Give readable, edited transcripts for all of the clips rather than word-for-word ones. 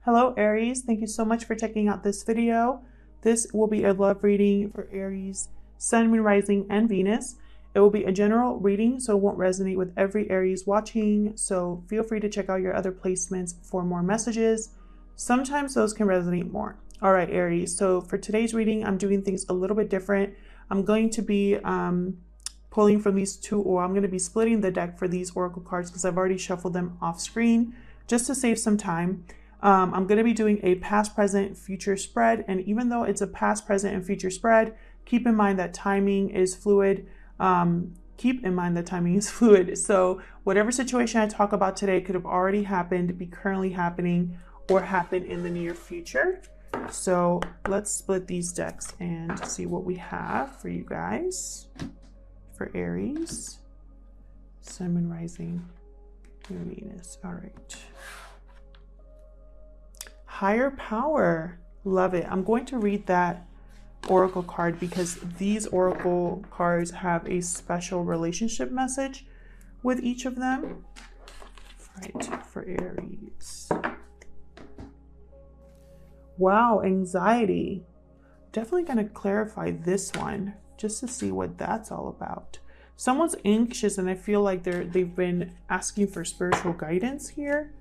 Hello Aries, thank you so much for checking out this video. This will be a love reading for Aries, Sun, Moon, Rising, and Venus. It will be a general reading, so it won't resonate with every Aries watching, so feel free to check out your other placements for more messages. Sometimes those can resonate more. All right, Aries, so for today's reading, I'm doing things a little bit different. I'm going to be pulling from these two, or I'm going to be splitting the deck for these oracle cards because I've already shuffled them off screen just to save some time. I'm going to be doing a past, present, future spread. And even though it's a past, present, and future spread, keep in mind that timing is fluid. So whatever situation I talk about today could have already happened, be currently happening, or happen in the near future. So let's split these decks and see what we have for you guys. For Aries, Sun, Moon, Rising, and Venus. All right. Higher power. Love it. I'm going to read that oracle card because these oracle cards have a special relationship message with each of them. Right, for Aries. Wow, anxiety. Definitely going to clarify this one just to see what that's all about. Someone's anxious and I feel like they've been asking for spiritual guidance here.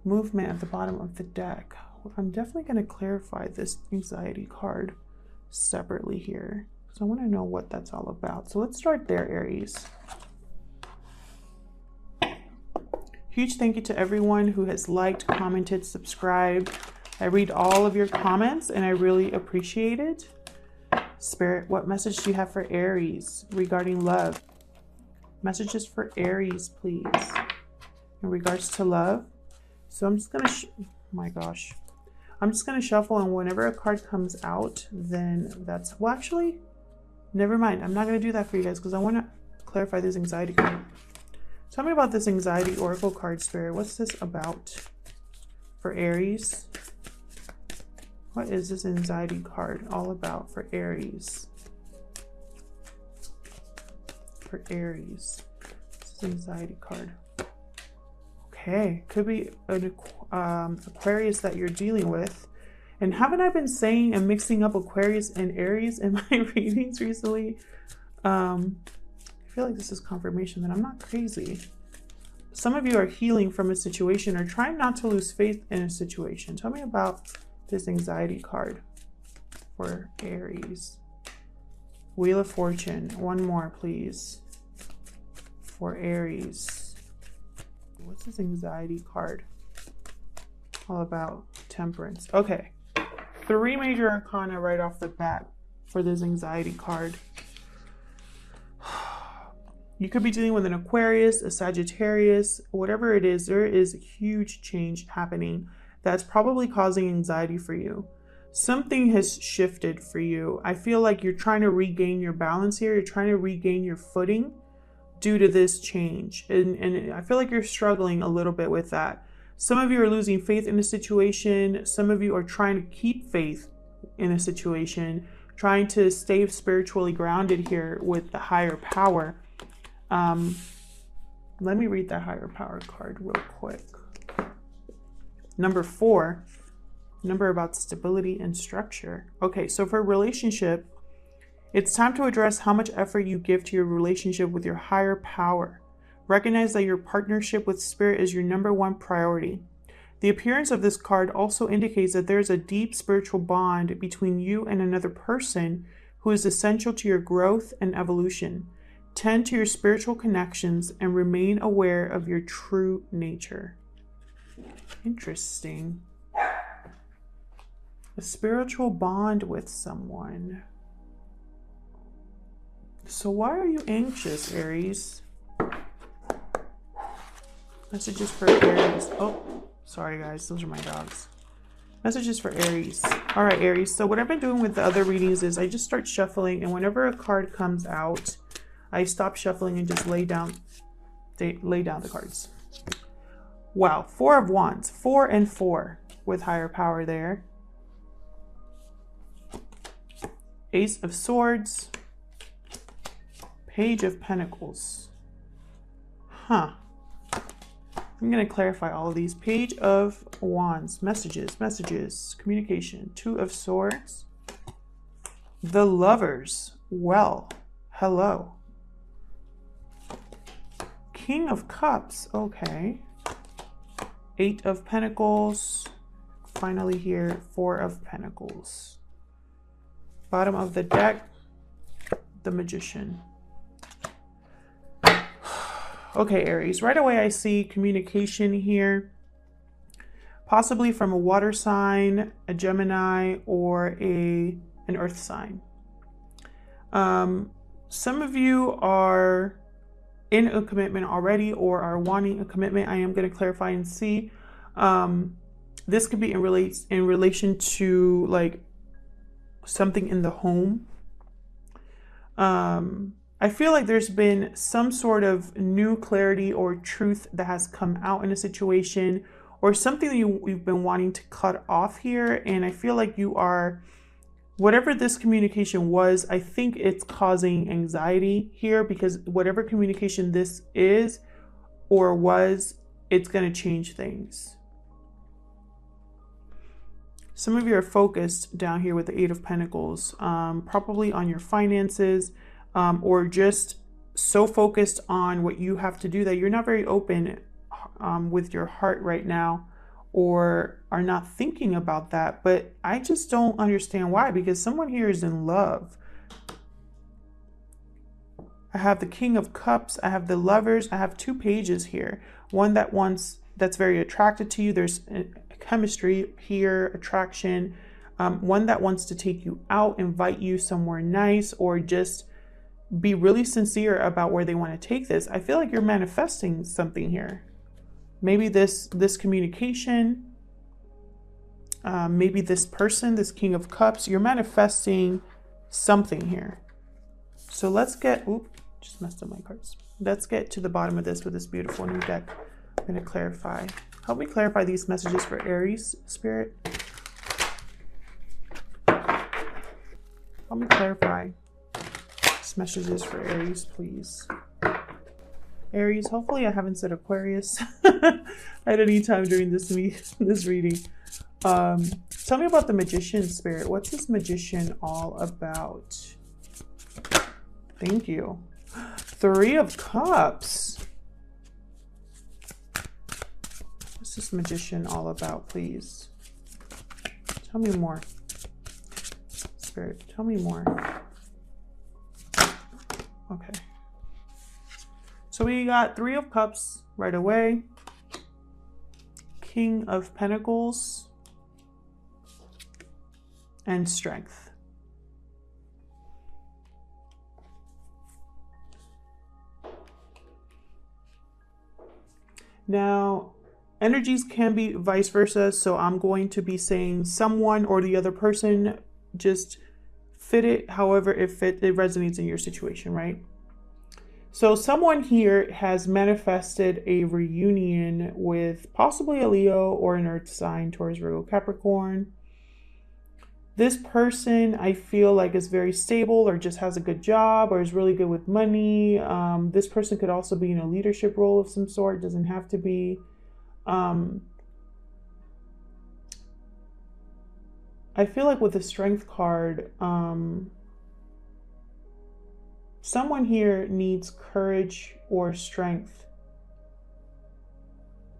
Movement at the bottom of the deck. I'm definitely going to clarify this anxiety card separately here. So I want to know what that's all about. So let's start there, Aries. Huge thank you to everyone who has liked, commented, subscribed. I read all of your comments and I really appreciate it. Spirit, what message do you have for Aries regarding love? Messages for Aries, please. In regards to love. So I'm just going to, my gosh. I'm just going to shuffle, and whenever a card comes out, then that's, well, actually, never mind. I'm not going to do that for you guys because I want to clarify this anxiety card. Tell me about this anxiety oracle card, Spirit. What's this about for Aries? What is this anxiety card all about for Aries? For Aries. This is anxiety card. Okay, could be an Aquarius that you're dealing with. And haven't I been saying and mixing up Aquarius and Aries in my readings recently? I feel like this is confirmation that I'm not crazy. Some of you are healing from a situation or trying not to lose faith in a situation. Tell me about this anxiety card for Aries. Wheel of Fortune. One more, please. For Aries. What's this anxiety card all about? Temperance. Okay. 3 major arcana right off the bat for this anxiety card. You could be dealing with an Aquarius, a Sagittarius, whatever it is. There is a huge change happening that's probably causing anxiety for you. Something has shifted for you. I feel like you're trying to regain your balance here. You're trying to regain your footing due to this change. And I feel like you're struggling a little bit with that. Some of you are losing faith in a situation. Some of you are trying to keep faith in a situation, trying to stay spiritually grounded here with the higher power. Let me read that higher power card real quick. Number 4, number about stability and structure. Okay, so for relationship, it's time to address how much effort you give to your relationship with your higher power. Recognize that your partnership with Spirit is your #1 priority. The appearance of this card also indicates that there is a deep spiritual bond between you and another person who is essential to your growth and evolution. Tend to your spiritual connections and remain aware of your true nature. Interesting. A spiritual bond with someone. So why are you anxious, Aries? Messages for Aries. Oh, sorry guys, those are my dogs. Messages for Aries. All right, Aries. So what I've been doing with the other readings is I just start shuffling, and whenever a card comes out, I stop shuffling and just lay down the cards. Wow, 4 of Wands, 4 and 4 with higher power there. Ace of Swords. Page of Pentacles. Huh. I'm going to clarify all of these. Page of Wands, messages, communication, Two of Swords, the Lovers, well, hello. King of Cups, okay. Eight of Pentacles, finally here, Four of Pentacles. Bottom of the deck, the Magician. Okay, Aries, right away I see communication here, possibly from a water sign, a Gemini, or an earth sign. Some of you are in a commitment already or are wanting a commitment. I am going to clarify and see. This could be in relation to like something in the home. I feel like there's been some sort of new clarity or truth that has come out in a situation, or something that you've been wanting to cut off here. And I feel like you are, whatever this communication was, I think it's causing anxiety here, because whatever communication this is or was, it's going to change things. Some of you are focused down here with the Eight of Pentacles, probably on your finances, or just so focused on what you have to do that you're not very open with your heart right now, or are not thinking about that. But I just don't understand why, because someone here is in love. I have the King of Cups, I have the Lovers, I have two pages here. One that's very attracted to you. There's chemistry here, attraction. One that wants to take you out, invite you somewhere nice, or just be really sincere about where they want to take this. I feel like you're manifesting something here. Maybe this communication, maybe this person, this King of Cups, you're manifesting something here. So let's get, just messed up my cards. Let's get to the bottom of this with this beautiful new deck. I'm going to clarify. Help me clarify these messages for Aries, Spirit. Help me clarify these messages for Aries, please. Aries, hopefully I haven't said Aquarius at any time during this reading. Tell me about the Magician, Spirit. What's this Magician all about? Thank you. Three of Cups. What's this Magician all about, please? Tell me more. Spirit, tell me more. Okay. So we got Three of Cups right away. King of Pentacles. And Strength. Now, energies can be vice versa, so I'm going to be saying someone or the other person, just fit it however it resonates in your situation, right? So someone here has manifested a reunion with possibly a Leo or an Earth sign, Taurus, Virgo, Capricorn. This person, I feel like, is very stable, or just has a good job, or is really good with money. This person could also be in a leadership role of some sort. Doesn't have to be. I feel like with the Strength card, someone here needs courage or strength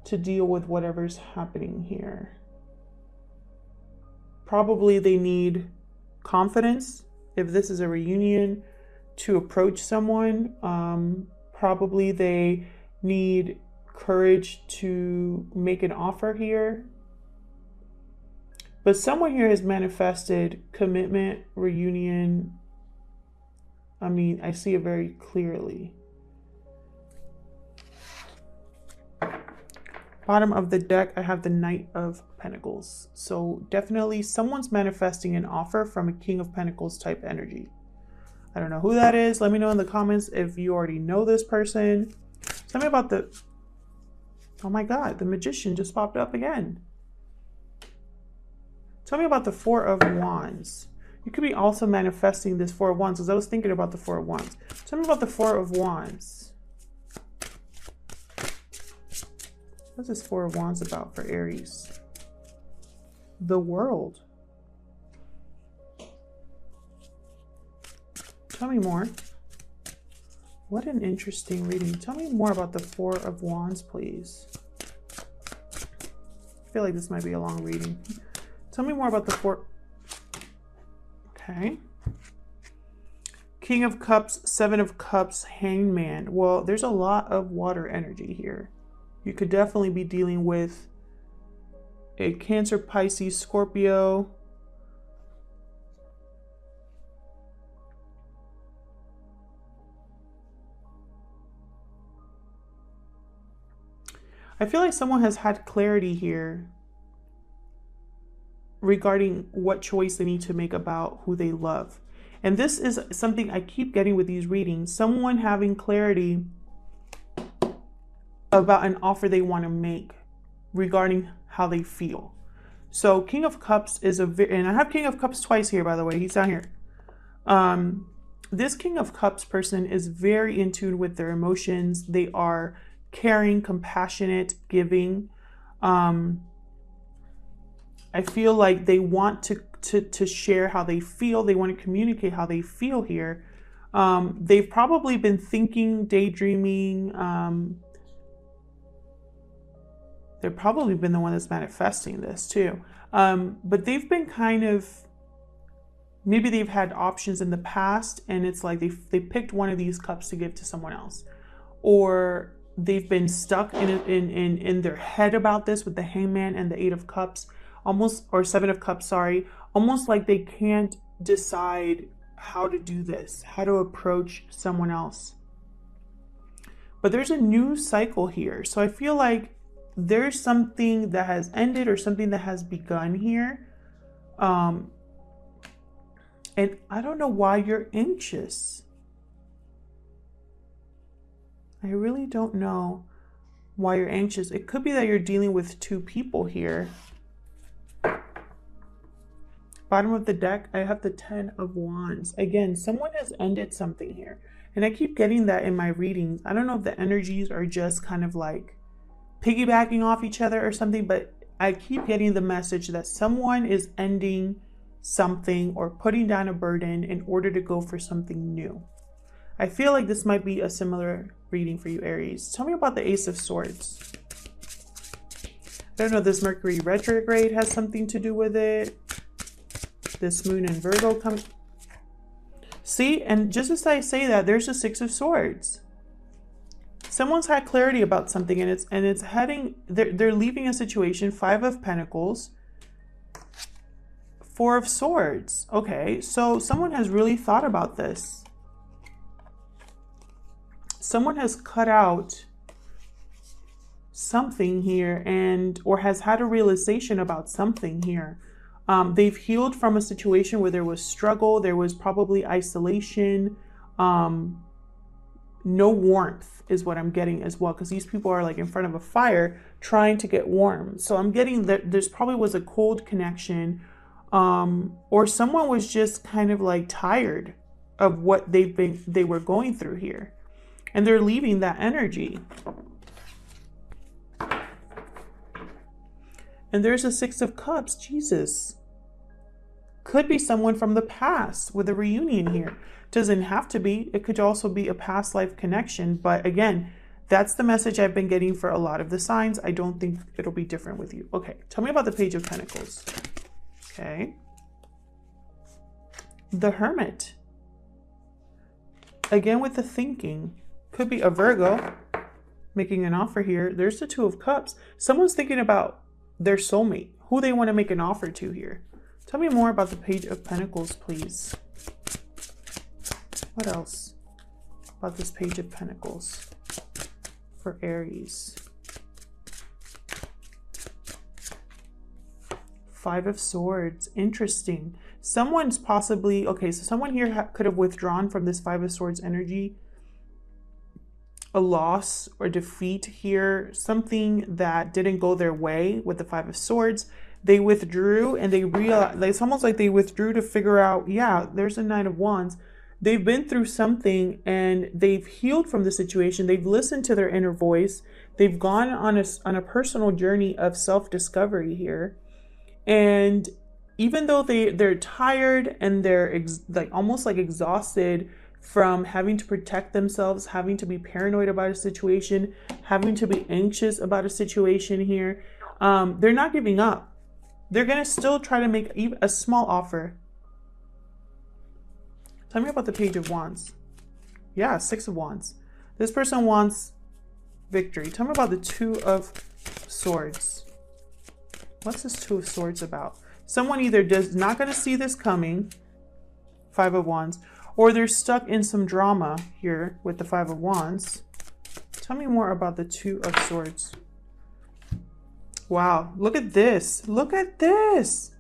to deal with whatever's happening here. Probably they need confidence if this is a reunion to approach someone. Probably they need courage to make an offer here. But someone here has manifested commitment, reunion. I mean, I see it very clearly. Bottom of the deck, I have the Knight of Pentacles. So definitely someone's manifesting an offer from a King of Pentacles type energy. I don't know who that is. Let me know in the comments if you already know this person. Tell me about the... Oh my God, the Magician just popped up again. Tell me about the Four of Wands. You could be also manifesting this Four of Wands, because I was thinking about the Four of Wands. Tell me about the Four of Wands. What's this Four of Wands about for Aries? The World. Tell me more. What an interesting reading. Tell me more about the Four of Wands, please. I feel like this might be a long reading. Tell me more about the Four. Okay. King of Cups, Seven of Cups, Hangman. Well, there's a lot of water energy here. You could definitely be dealing with a Cancer, Pisces, Scorpio. I feel like someone has had clarity here regarding what choice they need to make about who they love. And this is something I keep getting with these readings. Someone having clarity about an offer they want to make regarding how they feel. So King of Cups is and I have King of Cups twice here, by the way. He's down here. This King of Cups person is very in tune with their emotions. They are caring, compassionate, giving. I feel like they want to share how they feel. They want to communicate how they feel here. They've probably been thinking, daydreaming. They've probably been the one that's manifesting this too. But they've been kind of, maybe they've had options in the past and it's like they picked one of these cups to give to someone else. Or they've been stuck in their head about this with the Hangman and the Eight of Cups. Almost, or Seven of Cups, sorry. Almost like they can't decide how to do this, how to approach someone else. But there's a new cycle here. So I feel like there's something that has ended or something that has begun here. And I don't know why you're anxious. I really don't know why you're anxious. It could be that you're dealing with two people here. Bottom of the deck, I have the Ten of Wands. Again, someone has ended something here. And I keep getting that in my readings. I don't know if the energies are just kind of like piggybacking off each other or something, but I keep getting the message that someone is ending something or putting down a burden in order to go for something new. I feel like this might be a similar reading for you, Aries. Tell me about the Ace of Swords. I don't know if this Mercury retrograde has something to do with it. This Moon in Virgo coming. See, and just as I say that, there's a Six of Swords. Someone's had clarity about something and it's heading, they're leaving a situation. Five of Pentacles. Four of Swords. Okay, so someone has really thought about this. Someone has cut out something here or has had a realization about something here. They've healed from a situation where there was struggle. There was probably isolation. No warmth is what I'm getting as well. Because these people are like in front of a fire trying to get warm. So I'm getting that there's probably was a cold connection. Or someone was just kind of like tired of what they were going through here. And they're leaving that energy. And there's a Six of Cups. Jesus. Could be someone from the past with a reunion here. Doesn't have to be. It could also be a past life connection. But again, that's the message I've been getting for a lot of the signs. I don't think it'll be different with you. Okay, tell me about the Page of Pentacles. Okay. The Hermit. Again with the thinking. Could be a Virgo making an offer here. There's the Two of Cups. Someone's thinking about their soulmate, who they want to make an offer to here. Tell me more about the Page of Pentacles, please. What else about this Page of Pentacles for Aries? Five of Swords. Interesting. Someone's possibly, okay, so someone here could have withdrawn from this Five of Swords energy. A loss or defeat here, something that didn't go their way with the Five of Swords. They withdrew and they realized, it's almost like they withdrew to figure out, yeah, there's a Knight of Wands. They've been through something and they've healed from the situation. They've listened to their inner voice. They've gone on a personal journey of self-discovery here. And even though they're tired and they're like almost like exhausted from having to protect themselves, having to be paranoid about a situation, having to be anxious about a situation here, they're not giving up. They're going to still try to make a small offer. Tell me about the Page of Wands. Yeah, Six of Wands. This person wants victory. Tell me about the Two of Swords. What's this Two of Swords about? Someone either not going to see this coming, Five of Wands, or they're stuck in some drama here with the Five of Wands. Tell me more about the Two of Swords. Wow, look at this. Look at this.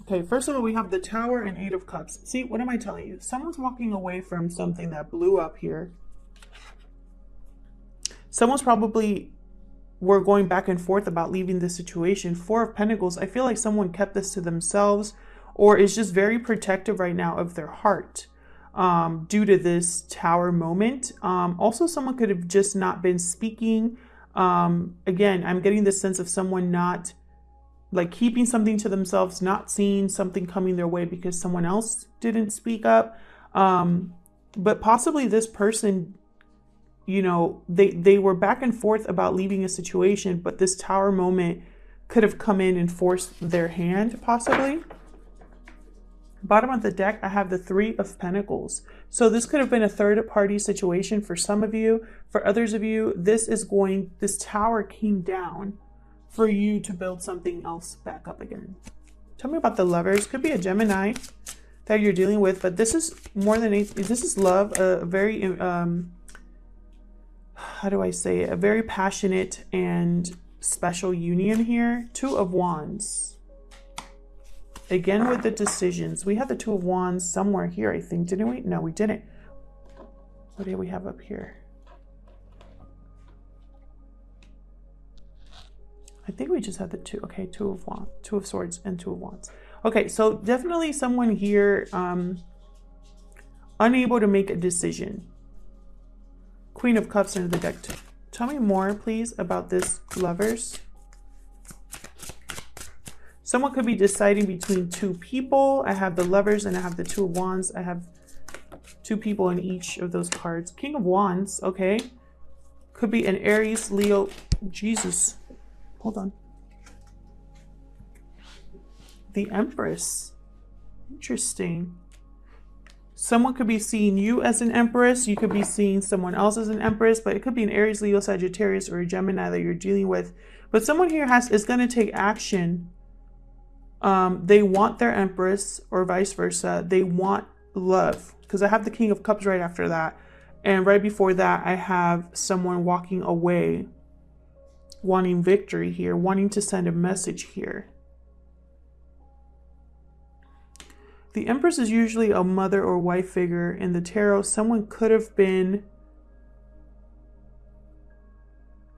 Okay, first of all, we have the Tower and Eight of Cups. See, what am I telling you? Someone's walking away from something that blew up here. Someone's probably were going back and forth about leaving this situation. Four of Pentacles, I feel like someone kept this to themselves or is just very protective right now of their heart due to this Tower moment. Also, someone could have just not been speaking. Again, I'm getting this sense of someone not like keeping something to themselves, not seeing something coming their way because someone else didn't speak up. But possibly this person, you know, they were back and forth about leaving a situation, but this Tower moment could have come in and forced their hand, possibly. Bottom of the deck, I have the Three of Pentacles. So this could have been a third party situation for some of you. For others of you, this Tower came down for you to build something else back up again. Tell me about the Lovers. Could be a Gemini that you're dealing with, but this is more than this is love, a very how do I say it? A very passionate and special union here. Two of Wands. Again with the decisions. We had the Two of Wands somewhere here, I think, didn't we? No, we didn't. What do we have up here? I think we just had the two. Okay, Two of Swords and Two of Wands. Okay, so definitely someone here unable to make a decision. Queen of Cups into the deck. Tell me more, please, about this Lovers. Someone could be deciding between two people. I have the Lovers and I have the Two of Wands. I have two people in each of those cards. King of Wands, okay. Could be an Aries, Leo. Jesus. Hold on. The Empress. Interesting. Someone could be seeing you as an Empress. You could be seeing someone else as an Empress, but it could be an Aries, Leo, Sagittarius, or a Gemini that you're dealing with. But someone here is going to take action. They want their Empress or vice versa. They want love, because I have the King of Cups right after that. And right before that, I have someone walking away, wanting victory here, wanting to send a message here. The Empress is usually a mother or wife figure in the tarot. Someone could have been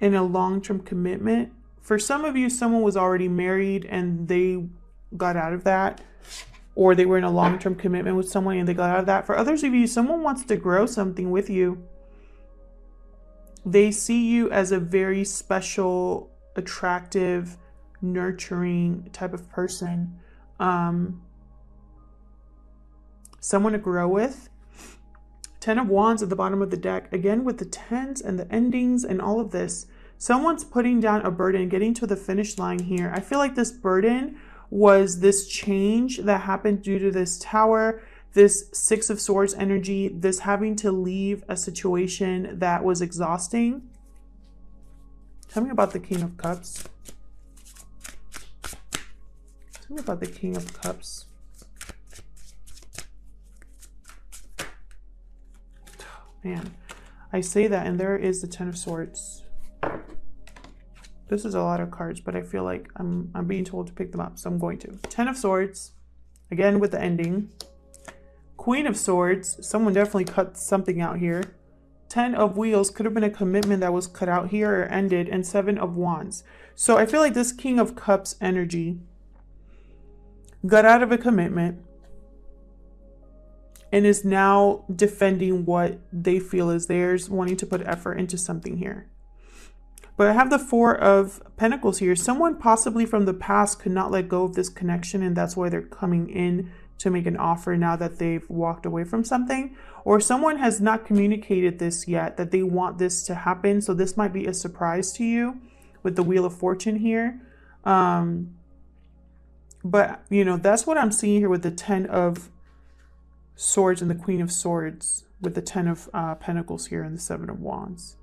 in a long-term commitment. For some of you, someone was already married and they got out of that, or they were in a long-term commitment with someone and they got out of that. For others of you, someone wants to grow something with you. They see you as a very special, attractive, nurturing type of person. Someone to grow with. Ten of Wands at the bottom of the deck. Again, with the tens and the endings and all of this. Someone's putting down a burden, getting to the finish line here. I feel like this burden was this change that happened due to this Tower, this Six of Swords energy, this having to leave a situation that was exhausting. Tell me about the King of Cups. Tell me about the King of Cups. Man, I say that and there is the Ten of Swords. This is a lot of cards, but I feel like I'm being told to pick them up, so I'm going to. Ten of Swords, again with the ending. Queen of Swords, someone definitely cut something out here. Ten of Wheels, could have been a commitment that was cut out here or ended. And Seven of Wands. So I feel like this King of Cups energy got out of a commitment and is now defending what they feel is theirs, wanting to put effort into something here. But I have the Four of Pentacles here. Someone possibly from the past could not let go of this connection, and that's why they're coming in to make an offer now that they've walked away from something. Or someone has not communicated this yet, that they want this to happen. So this might be a surprise to you with the Wheel of Fortune here. But, you know, that's what I'm seeing here with the 10 of Swords and the Queen of Swords, with the 10 of Pentacles here and the 7 of Wands.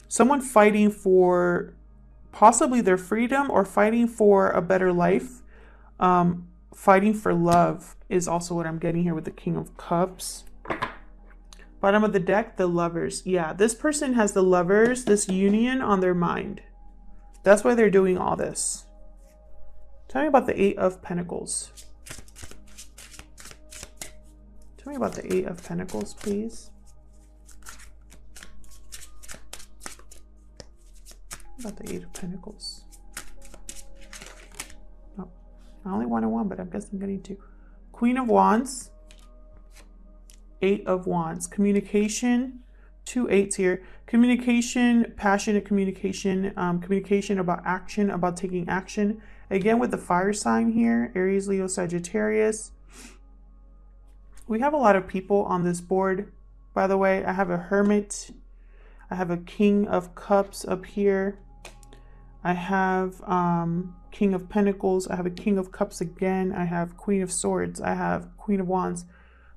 Someone fighting for possibly their freedom or fighting for a better life. Fighting for love is also what I'm getting here with the King of Cups. Bottom of the deck, the Lovers. Yeah, this person has the Lovers, this union on their mind. That's why they're doing all this. Tell me about the 8 of Pentacles. Tell me about the 8 of Pentacles, please. About the 8 of Pentacles. Oh, I only wanted one, but I guess I'm getting two. Queen of Wands. 8 of Wands. Communication. 2 8s here. Communication, passionate communication, communication about action, about taking action. Again, with the fire sign here, Aries, Leo, Sagittarius. We have a lot of people on this board, by the way. I have a Hermit. I have a King of Cups up here. I have King of Pentacles. I have a King of Cups again. I have Queen of Swords. I have Queen of Wands.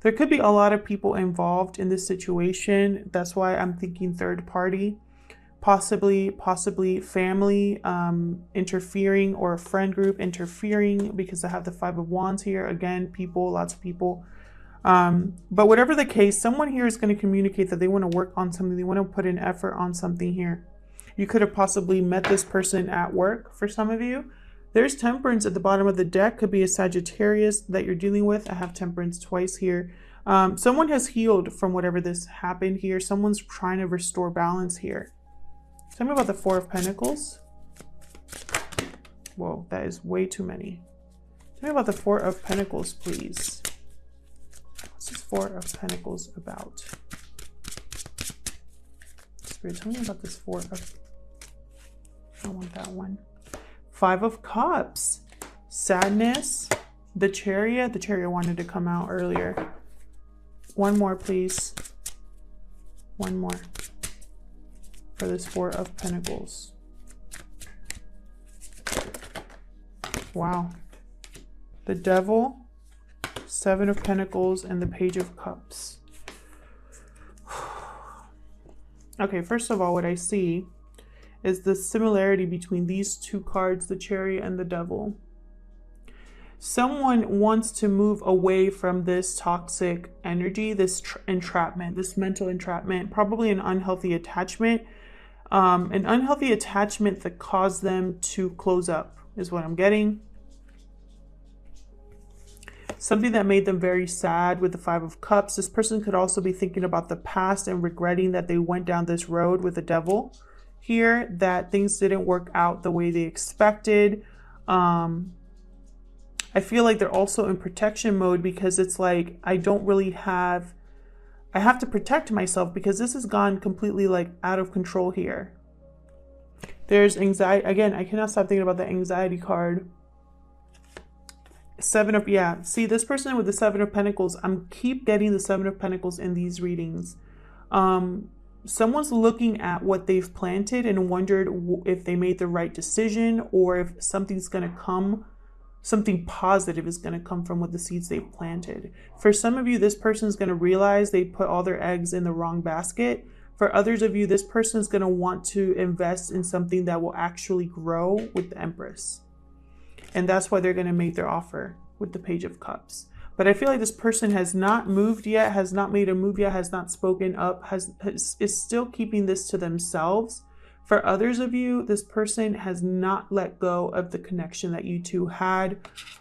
There could be a lot of people involved in this situation. That's why I'm thinking third party. Possibly family interfering, or a friend group interfering, because I have the 5 of Wands here. Again, people, lots of people. But whatever the case, someone here is going to communicate that they want to work on something. They want to put an effort on something here. You could have possibly met this person at work for some of you. There's Temperance at the bottom of the deck. Could be a Sagittarius that you're dealing with. I have Temperance twice here. Someone has healed from whatever this happened here. Someone's trying to restore balance here. Tell me about the 4 of Pentacles. Whoa, that is way too many. Tell me about the 4 of Pentacles, please. What's this 4 of Pentacles about? Spirit, tell me about this 4 of... I want that one. 5 of Cups. Sadness. The Chariot. The Chariot wanted to come out earlier. One more, please. One more. For this 4 of Pentacles. Wow. The Devil, 7 of Pentacles, and the Page of Cups. Okay, first of all, what I see is the similarity between these two cards, the Chariot and the Devil. Someone wants to move away from this toxic energy, this entrapment, this mental entrapment, probably an unhealthy attachment. An unhealthy attachment that caused them to close up is what I'm getting. Something that made them very sad with the 5 of Cups. This person could also be thinking about the past and regretting that they went down this road with the Devil here, that things didn't work out the way they expected. I feel like they're also in protection mode, because it's like, I have to protect myself because this has gone completely like out of control here. There's anxiety. Again, I cannot stop thinking about the anxiety card. 7 of, yeah. See, this person with the 7 of Pentacles, I'm keep getting the 7 of Pentacles in these readings. Someone's looking at what they've planted and wondered if they made the right decision, or if something's going to come. Something positive is going to come from what the seeds they've planted. For some of you, this person is going to realize they put all their eggs in the wrong basket. For others of you, this person is going to want to invest in something that will actually grow with the Empress. And that's why they're going to make their offer with the Page of Cups. But I feel like this person has not moved yet, has not made a move yet, has not spoken up, is still keeping this to themselves. For others of you, this person has not let go of the connection that you two had.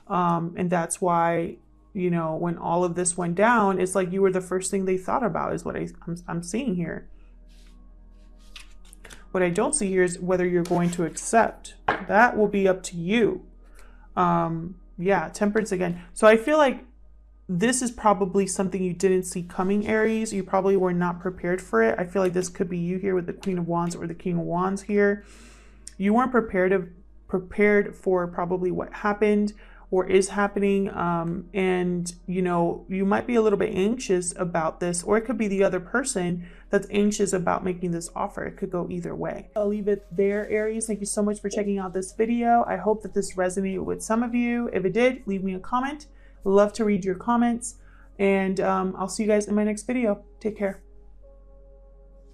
And that's why, you know, when all of this went down, it's like you were the first thing they thought about, is what I'm seeing here. What I don't see here is whether you're going to accept. That will be up to you. Yeah, Temperance again. So I feel like this is probably something you didn't see coming, Aries. You probably were not prepared for it. I feel like this could be you here with the Queen of Wands or the King of Wands here. You weren't prepared for probably what happened or is happening. And, you know, you might be a little bit anxious about this, or it could be the other person that's anxious about making this offer. It could go either way. I'll leave it there, Aries. Thank you so much for checking out this video. I hope that this resonated with some of you. If it did, leave me a comment. Love to read your comments, and I'll see you guys in my next video. Take care.